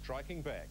striking back.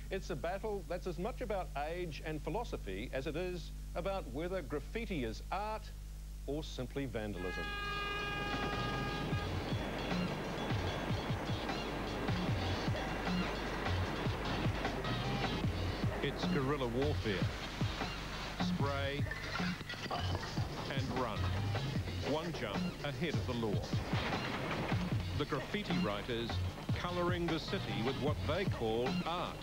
It's a battle that's as much about age and philosophy as it is about whether graffiti is art or simply vandalism. It's guerrilla warfare. Spray and run. One jump ahead of the law. The graffiti writers colouring the city with what they call art.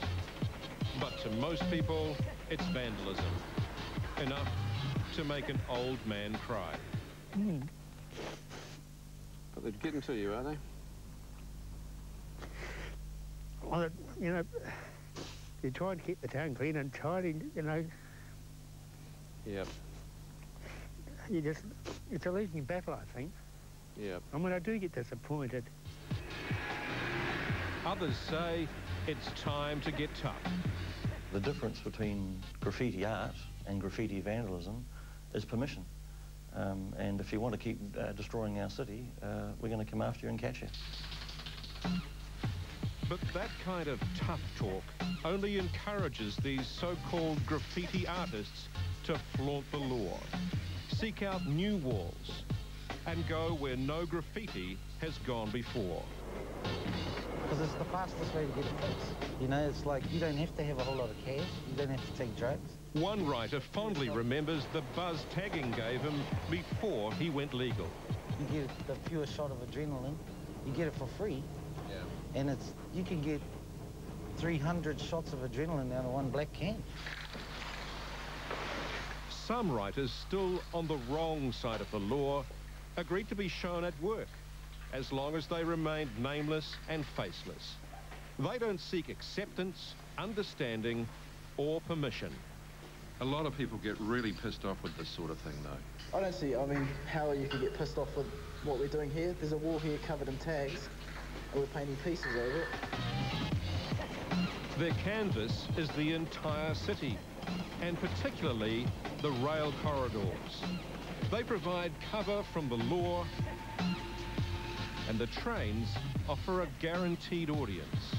But to most people, it's vandalism. Enough to make an old man cry. But they're getting to you, are they? Well, you know, you try and keep the town clean and tidy, you know. Yep. You just, it's a losing battle, I think. Yep. I mean, I do get disappointed. Others say it's time to get tough. The difference between graffiti art and graffiti vandalism is permission. And if you want to keep destroying our city, we're going to come after you and catch you. But that kind of tough talk only encourages these so-called graffiti artists to flaunt the law, seek out new walls, and go where no graffiti has gone before. Because it's the fastest way to get it fixed. You know, it's like you don't have to have a whole lot of cash, you don't have to take drugs. One writer fondly remembers the buzz tagging gave him before he went legal. You get the pure shot of adrenaline, you get it for free, and you can get 300 shots of adrenaline out of one black can. Some writers, still on the wrong side of the law, agreed to be shown at work, as long as they remained nameless and faceless. They don't seek acceptance, understanding, or permission. A lot of people get really pissed off with this sort of thing, though. I don't see, I mean, how you could get pissed off with what we're doing here. There's a wall here covered in tags, and we're painting pieces over it. Their canvas is the entire city, and particularly the rail corridors. They provide cover from the law, and the trains offer a guaranteed audience.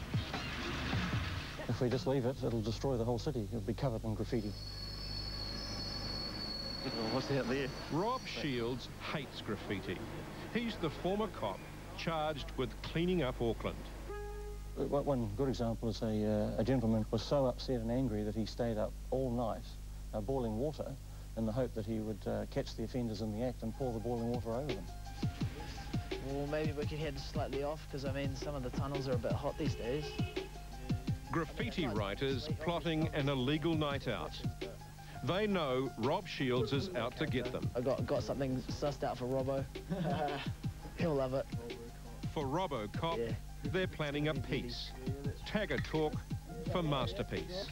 If we just leave it, it'll destroy the whole city. It'll be covered in graffiti. What's out there? Rob Shields hates graffiti. He's the former cop charged with cleaning up Auckland. One good example is a gentleman was so upset and angry that he stayed up all night boiling water in the hope that he would catch the offenders in the act and pour the boiling water over them. Well, maybe we could head slightly off, because, I mean, some of the tunnels are a bit hot these days. Graffiti writers plotting an illegal night out. They know Rob Shields is out to get them. I got something sussed out for Robbo. He'll love it. For RoboCop, yeah. They're planning a piece. Tagger talk for Masterpiece.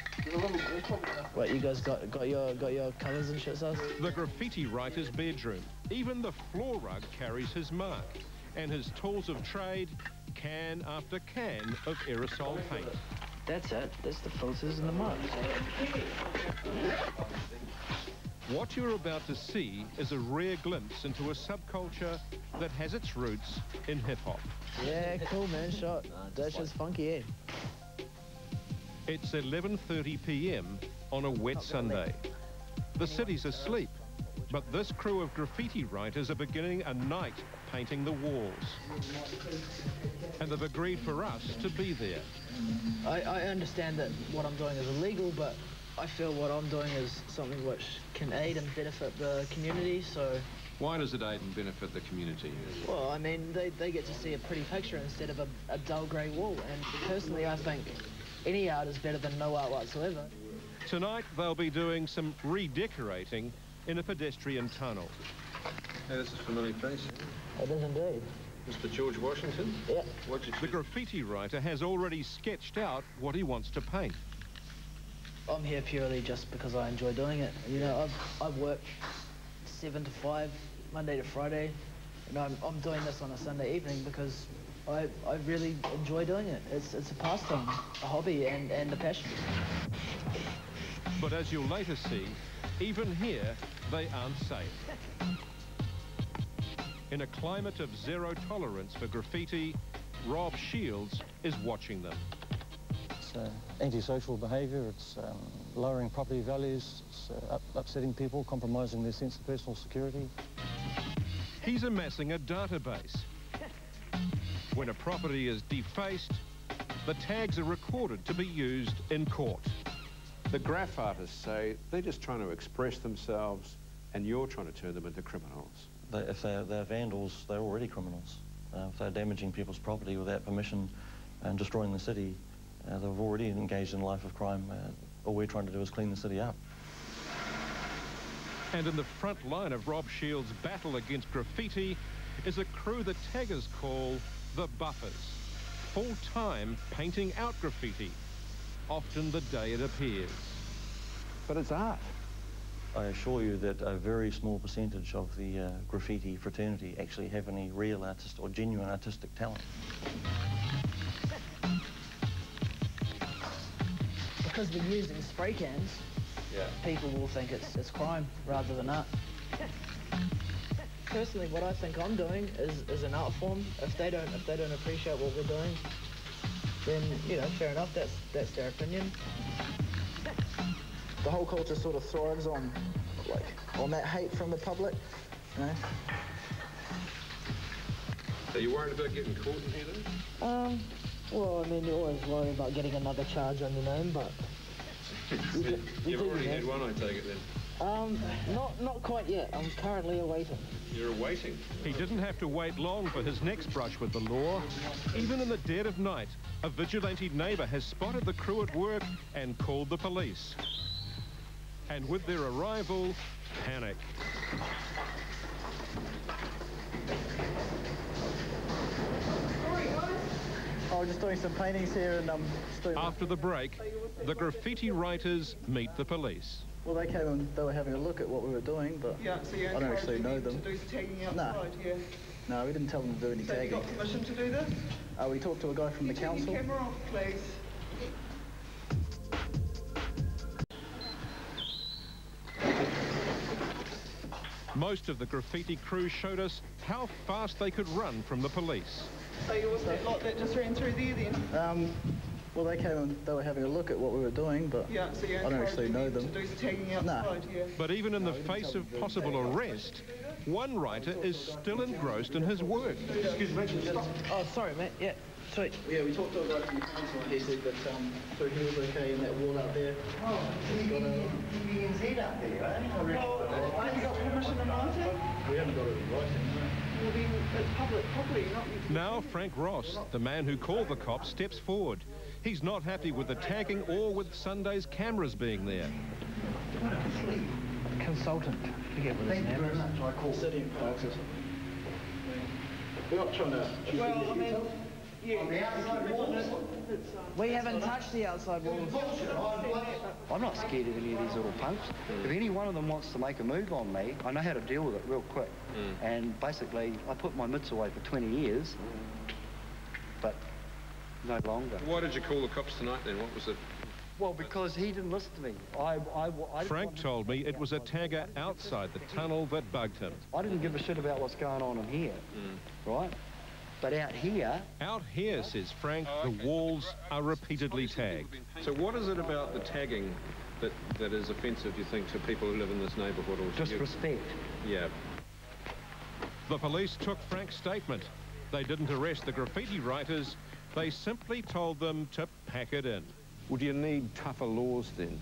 What, you guys got your colours and shit, sus? The graffiti writer's bedroom. Even the floor rug carries his mark. And his tools of trade, can after can of aerosol paint. That's it. That's the filters and the marks. What you're about to see is a rare glimpse into a subculture that has its roots in hip-hop. Yeah, cool, man. Shot. That shit's funky, eh? It's 11:30 p.m. on a wet Sunday. The city's asleep, but this crew of graffiti writers are beginning a night painting the walls. And they've agreed for us to be there. I understand that what I'm doing is illegal, but I feel what I'm doing is something which can aid and benefit the community, so... Why does it aid and benefit the community? Well, I mean, they get to see a pretty picture instead of a dull grey wall, and personally I think any art is better than no art whatsoever. Tonight they'll be doing some redecorating in a pedestrian tunnel. Hey, this is a familiar face. It is indeed. Mr. George Washington? Yeah. The graffiti writer has already sketched out what he wants to paint. I'm here purely just because I enjoy doing it. You know, I've worked 7 to 5, Monday to Friday, and I'm doing this on a Sunday evening because I really enjoy doing it. It's a pastime, a hobby, and a passion. But as you'll later see, even here, they aren't safe. In a climate of zero tolerance for graffiti, Rob Shields is watching them. It's antisocial behaviour, it's lowering property values, it's upsetting people, compromising their sense of personal security. He's amassing a database. When a property is defaced, the tags are recorded to be used in court. The graph artists say they're just trying to express themselves and you're trying to turn them into criminals. If they're vandals, they're already criminals. If they're damaging people's property without permission and destroying the city, they've already engaged in a life of crime. All we're trying to do is clean the city up. And in the front line of Rob Shields' battle against graffiti is a crew the taggers call the Buffers, full-time painting out graffiti, often the day it appears. But it's art. I assure you that a very small percentage of the graffiti fraternity actually have any real artist or genuine artistic talent. Because we're using spray cans, people will think it's crime rather than art. Personally, what I think I'm doing is an art form. If they don't appreciate what we're doing, then fair enough. That's their opinion. The whole culture sort of thrives on that hate from the public, you know. Are you worried about getting caught in here then? Well, I mean, you're always worried about getting another charge on your name, but You've already had one, I take it then? Not quite yet. I'm currently awaiting. You're awaiting? He didn't have to wait long for his next brush with the law. Even in the dead of night, a vigilante neighbour has spotted the crew at work and called the police. And with their arrival, panic. I was just doing some paintings here and just doing... After the break, the graffiti writers meet the police. Well, they came and they were having a look at what we were doing, but so you I don't actually know them. To do tagging outside, No, we didn't tell them to do any tagging. Have you got permission to do this? We talked to a guy from the council. Take your camera off, please. Most of the graffiti crew showed us how fast they could run from the police. So you was that lot that just ran through there then? Well, they came and they were having a look at what we were doing, but so you I don't actually know them. To do tagging outside, But even in the face of possible arrest, one writer is still engrossed in his work. Excuse me, Oh, sorry, mate. Yeah, sweet. Yeah, we talked to a guy from the council and he said that so he was okay in that wall out there. Oh, he's got a DBNZ out there, right? Have you got permission in writing? We haven't got it in writing, no. Well, then it's public property, not... Now Frank Ross, the man who called the cops, steps forward. He's not happy with the tagging or with Sunday's cameras being there. Consultant. Forget what his name is. I call City and Parks. We're not trying to... Well, I mean... On the outside walls? We haven't touched the outside walls. I'm not scared of any of these little punks. If any one of them wants to make a move on me, I know how to deal with it real quick. And basically, I put my mitts away for 20 years, but no longer. Why did you call the cops tonight then? What was it? Well, because he didn't listen to me. Frank told me it was a tagger outside the tunnel that bugged him. I didn't give a shit about what's going on in here, right? But out here... Out here, says Frank, the walls are repeatedly tagged. So what is it about the tagging that is offensive, you think, to people who live in this neighbourhood? Or Disrespect. Yeah. The police took Frank's statement. They didn't arrest the graffiti writers. They simply told them to pack it in. Would you need tougher laws then?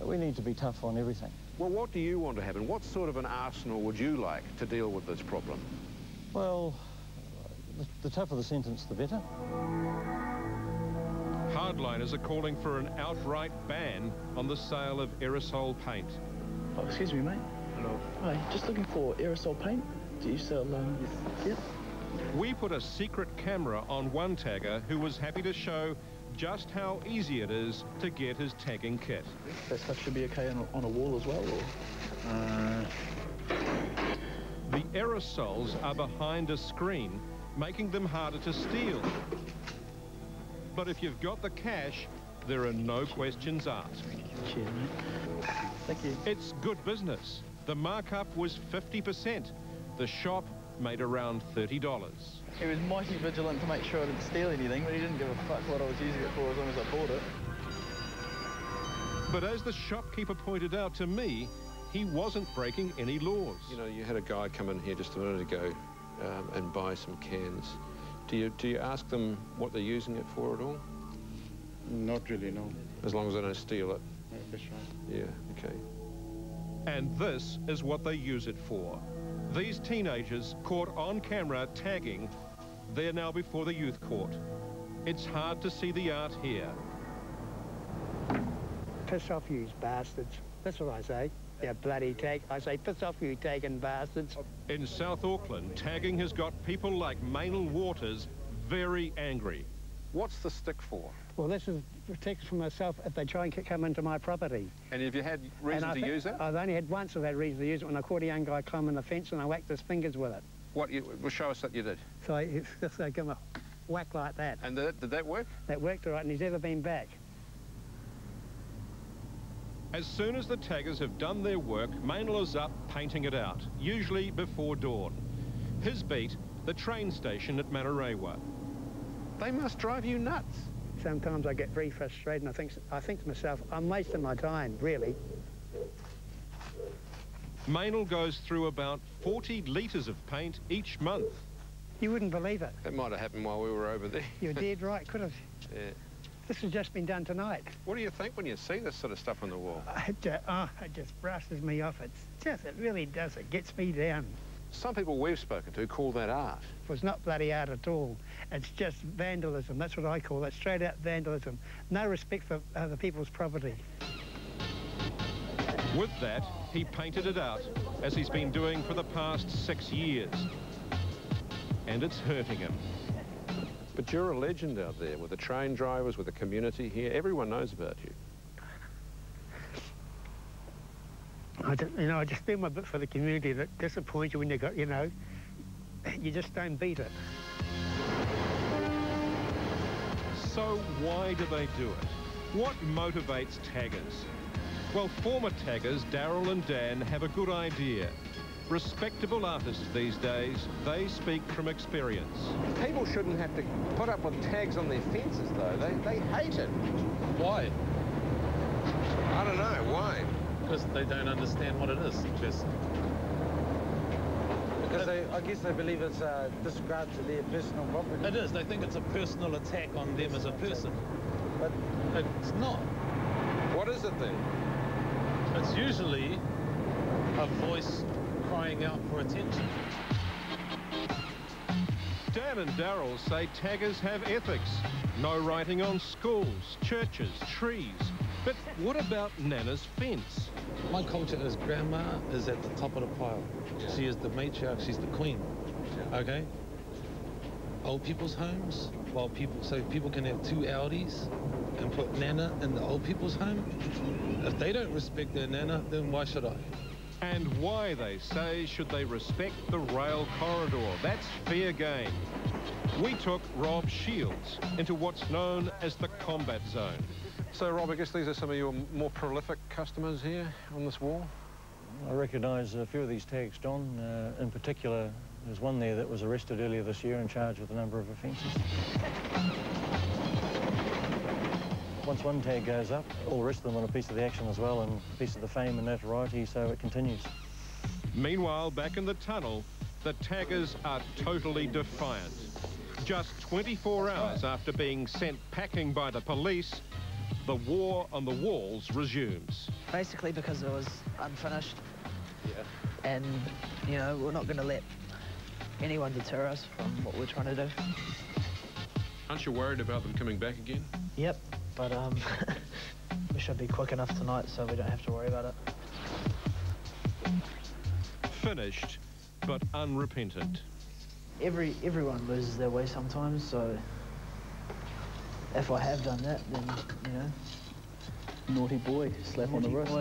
We need to be tough on everything. Well, what do you want to happen? What sort of an arsenal would you like to deal with this problem? Well, the tougher the sentence, the better. Hardliners are calling for an outright ban on the sale of aerosol paint. Oh, excuse me, mate. Hello. Hi, just looking for aerosol paint. Do you sell, Yep. We put a secret camera on one tagger who was happy to show just how easy it is to get his tagging kit. That stuff should be okay on a wall as well, or? The aerosols are behind a screen, making them harder to steal. But if you've got the cash, there are no questions asked. Cheers, mate. Thank you. It's good business. The markup was 50%. The shop made around $30. He was mighty vigilant to make sure I didn't steal anything, but he didn't give a fuck what I was using it for as long as I bought it. But as the shopkeeper pointed out to me, he wasn't breaking any laws. You know, you had a guy come in here just a minute ago and buy some cans. Do you ask them what they're using it for at all? Not really, no. As long as they don't steal it? Yeah, that's right. Yeah, okay. And this is what they use it for. These teenagers caught on camera tagging, they're now before the youth court. It's hard to see the art here. Piss off, you bastards. That's what I say. You bloody tag. I say, piss off, you tagging bastards. In South Auckland, tagging has got people like Maynell Waters very angry. What's the stick for? Well, this is protection for myself if they try and come into my property. And have you had reason to use it? I've only had once I've had reason to use it when I caught a young guy climbing the fence and I whacked his fingers with it. Well, show us that you did. So I give him a whack like that. And did that work? That worked all right, and he's never been back. As soon as the taggers have done their work, Maynell is up painting it out, usually before dawn. His beat, the train station at Manarewa. They must drive you nuts. Sometimes I get very frustrated and I think to myself, I'm wasting my time, really. Maynell goes through about 40 litres of paint each month. You wouldn't believe it. It might have happened while we were over there. You're dead right, could have. Yeah. This has just been done tonight. What do you think when you see this sort of stuff on the wall? It just brushes me off. It really does. It gets me down. Some people we've spoken to call that art. It was not bloody art at all. It's just vandalism. That's what I call it. Straight out vandalism. No respect for other people's property. With that, he painted it out, as he's been doing for the past 6 years. And it's hurting him. But you're a legend out there with the train drivers, with the community here. Everyone knows about you. I just do my bit for the community. That disappoints you when you got, you just don't beat it. So why do they do it? What motivates taggers? Well, former taggers, Daryl and Dan, have a good idea. Respectable artists these days, they speak from experience. People shouldn't have to put up with tags on their fences, though. They hate it. Why? I don't know. Why? Because they don't understand what it is. Just because I guess they believe it's disregard to their personal property. It is. They think it's a personal attack on them as a person. But it's not. What is it then? It's usually a voice crying out for attention. Dan and Daryl say taggers have ethics. No writing on schools, churches, trees. But what about Nana's fence? My culture is grandma is at the top of the pile. She is the matriarch, she's the queen. Okay? Old people's homes, so people can have 2 Audis and put Nana in the old people's home. If they don't respect their Nana, then why should I? And why, they say, should they respect the rail corridor? That's fair game. We took Rob Shields into what's known as the combat zone. So, Rob, I guess these are some of your more prolific customers here on this wall? I recognise a few of these tags, John. In particular, there's one there that was arrested earlier this year and charged with a number of offences. Once one tag goes up, all the rest of them want a piece of the action as well, and a piece of the fame and notoriety, so it continues. Meanwhile, back in the tunnel, the taggers are totally defiant. Just 24 hours after being sent packing by the police, the war on the walls resumes. Basically because it was unfinished. Yeah. And, we're not going to let anyone deter us from what we're trying to do. Aren't you worried about them coming back again? Yep, but we should be quick enough tonight so we don't have to worry about it. Finished, but unrepentant. Everyone loses their way sometimes, so if I have done that, then, Naughty boy, slap on the wrist.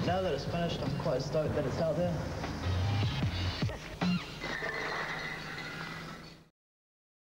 Now that it's finished, I'm quite stoked that it's out there.